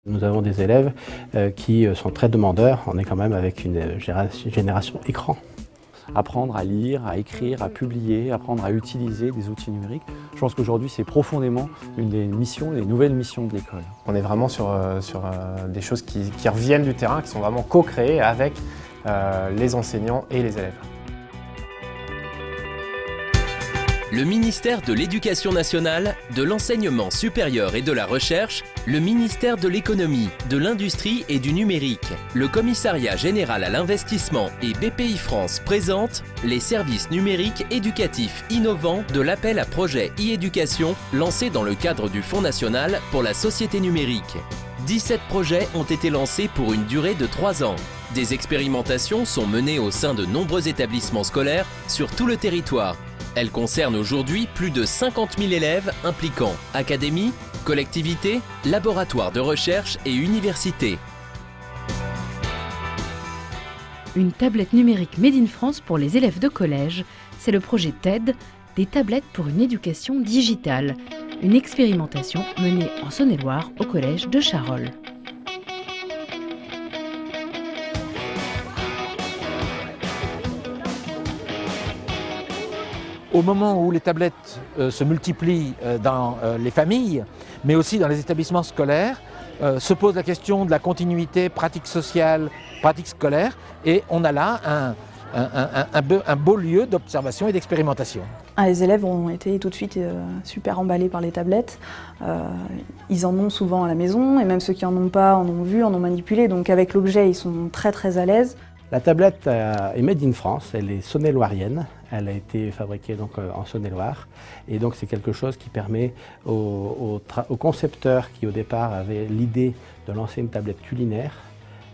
Nous avons des élèves qui sont très demandeurs. On est quand même avec une génération écran. Apprendre à lire, à écrire, à publier, apprendre à utiliser des outils numériques. Je pense qu'aujourd'hui, c'est profondément une des missions, des nouvelles missions de l'école. On est vraiment sur des choses qui reviennent du terrain, qui sont vraiment co-créées avec les enseignants et les élèves. Le ministère de l'Éducation nationale, de l'Enseignement supérieur et de la Recherche, le ministère de l'Économie, de l'Industrie et du Numérique, le Commissariat général à l'investissement et BPI France présentent les services numériques éducatifs innovants de l'appel à projet e-éducation lancé dans le cadre du Fonds national pour la société numérique. 17 projets ont été lancés pour une durée de 3 ans. Des expérimentations sont menées au sein de nombreux établissements scolaires sur tout le territoire. Elle concerne aujourd'hui plus de 50 000 élèves impliquant académies, collectivités, laboratoires de recherche et universités. Une tablette numérique Made in France pour les élèves de collège, c'est le projet TED, des tablettes pour une éducation digitale. Une expérimentation menée en Saône-et-Loire au collège de Charolles. Au moment où les tablettes se multiplient dans les familles, mais aussi dans les établissements scolaires, se pose la question de la continuité pratique sociale, pratique scolaire, et on a là un beau lieu d'observation et d'expérimentation. Les élèves ont été tout de suite super emballés par les tablettes. Ils en ont souvent à la maison, et même ceux qui n'en ont pas en ont vu, en ont manipulé, donc avec l'objet ils sont très à l'aise. La tablette est made in France, elle est saône-et-loirienne, elle a été fabriquée donc en Saône-et-Loire et donc c'est quelque chose qui permet aux concepteurs qui au départ avaient l'idée de lancer une tablette culinaire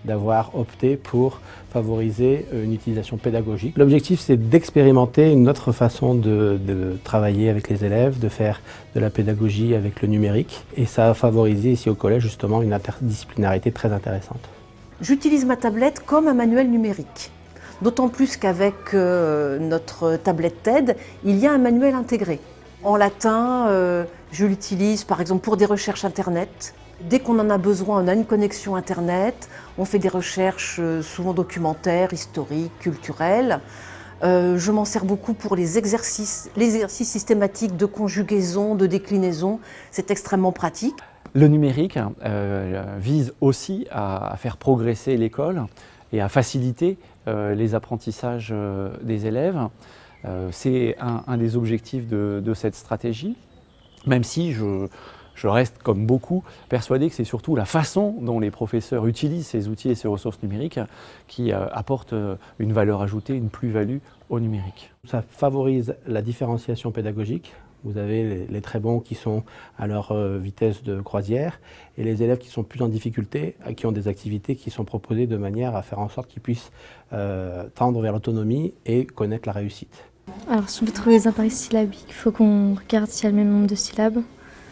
d'avoir opté pour favoriser une utilisation pédagogique. L'objectif c'est d'expérimenter une autre façon de travailler avec les élèves, de faire de la pédagogie avec le numérique et ça a favorisé ici au collège justement une interdisciplinarité très intéressante. J'utilise ma tablette comme un manuel numérique, d'autant plus qu'avec notre tablette TED, il y a un manuel intégré. En latin, je l'utilise par exemple pour des recherches Internet. Dès qu'on en a besoin, on a une connexion Internet, on fait des recherches souvent documentaires, historiques, culturelles. Je m'en sers beaucoup pour les exercices systématiques de conjugaison, de déclinaison, c'est extrêmement pratique. Le numérique vise aussi à faire progresser l'école et à faciliter les apprentissages des élèves. C'est un des objectifs de cette stratégie, même si je reste, comme beaucoup, persuadé que c'est surtout la façon dont les professeurs utilisent ces outils et ces ressources numériques qui apportent une valeur ajoutée, une plus-value au numérique. Ça favorise la différenciation pédagogique. Vous avez les très bons qui sont à leur vitesse de croisière et les élèves qui sont plus en difficulté, qui ont des activités qui sont proposées de manière à faire en sorte qu'ils puissent tendre vers l'autonomie et connaître la réussite. Alors si on veut trouver les appareils syllabiques, il faut qu'on regarde s'il y a le même nombre de syllabes.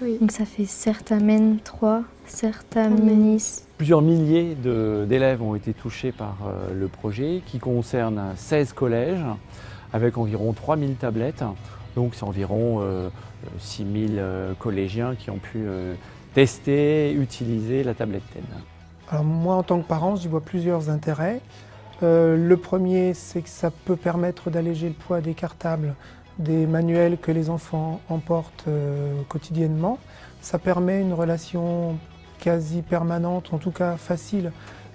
Oui. Donc ça fait certamen 3, certaminis. Plusieurs milliers d'élèves ont été touchés par le projet qui concerne 16 collèges avec environ 3000 tablettes. Donc c'est environ 6000 collégiens qui ont pu tester, utiliser la tablette TED. Alors moi en tant que parent, j'y vois plusieurs intérêts. Le premier, c'est que ça peut permettre d'alléger le poids des cartables, des manuels que les enfants emportent quotidiennement. Ça permet une relation quasi permanente, en tout cas facile,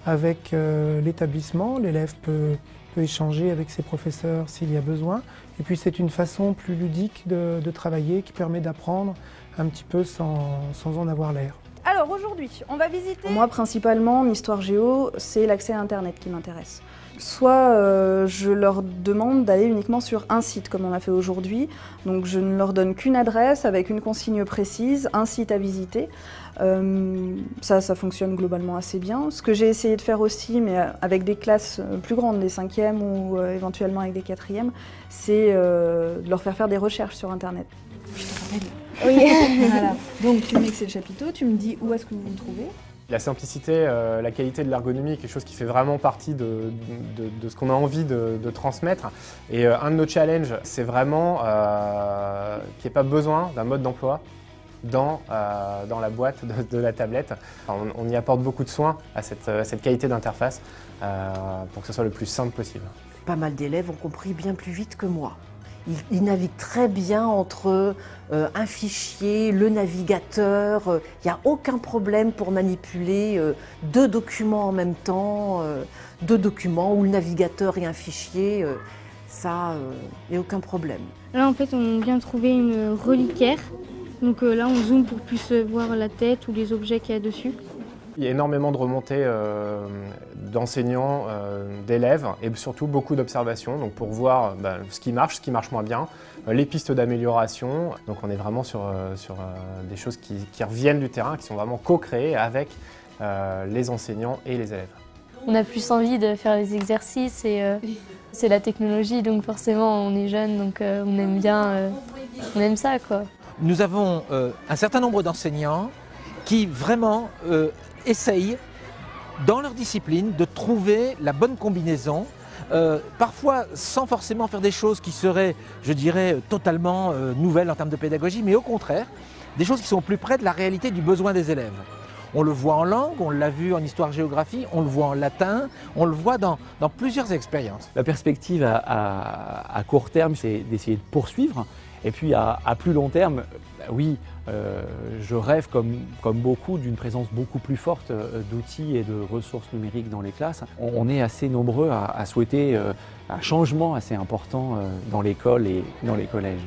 avec l'établissement. L'élève peut échanger avec ses professeurs s'il y a besoin. Et puis c'est une façon plus ludique de travailler qui permet d'apprendre un petit peu sans en avoir l'air. Alors aujourd'hui, on va visiter... Moi principalement, en histoire géo, c'est l'accès à Internet qui m'intéresse. Soit je leur demande d'aller uniquement sur un site comme on a fait aujourd'hui. Donc je ne leur donne qu'une adresse avec une consigne précise, un site à visiter. Ça fonctionne globalement assez bien. Ce que j'ai essayé de faire aussi, mais avec des classes plus grandes, des 5e ou éventuellement avec des 4e, c'est de leur faire des recherches sur Internet. Je te rappelle. Oui. Voilà. Donc tu mets que c'est le chapiteau, tu me dis où est-ce que vous le trouvez. La simplicité, la qualité de l'ergonomie est quelque chose qui fait vraiment partie de ce qu'on a envie de transmettre. Et un de nos challenges, c'est vraiment qu'il n'y ait pas besoin d'un mode d'emploi dans la boîte de la tablette. Enfin, on y apporte beaucoup de soin à cette qualité d'interface pour que ce soit le plus simple possible. Pas mal d'élèves ont compris bien plus vite que moi. Ils naviguent très bien entre un fichier, le navigateur. Il n'y a aucun problème pour manipuler 2 documents en même temps, 2 documents ou le navigateur et un fichier. Ça, il n'y a aucun problème. Là, en fait, on vient de trouver une reliquaire. Donc là, on zoome pour plus voir la tête ou les objets qu'il y a dessus. Il y a énormément de remontées d'enseignants, d'élèves et surtout beaucoup d'observations donc pour voir ce qui marche moins bien, les pistes d'amélioration. Donc on est vraiment sur des choses qui reviennent du terrain, qui sont vraiment co-créées avec les enseignants et les élèves. On a plus envie de faire les exercices et c'est la technologie, donc forcément on est jeune, donc on aime bien, on aime ça quoi. Nous avons un certain nombre d'enseignants qui vraiment essayent dans leur discipline de trouver la bonne combinaison, parfois sans forcément faire des choses qui seraient, je dirais, totalement nouvelles en termes de pédagogie, mais au contraire, des choses qui sont plus près de la réalité du besoin des élèves. On le voit en langue, on l'a vu en histoire-géographie, on le voit en latin, on le voit dans plusieurs expériences. La perspective à court terme, c'est d'essayer de poursuivre. Et puis à plus long terme, oui, je rêve comme beaucoup d'une présence beaucoup plus forte d'outils et de ressources numériques dans les classes. On est assez nombreux à souhaiter un changement assez important dans l'école et dans les collèges.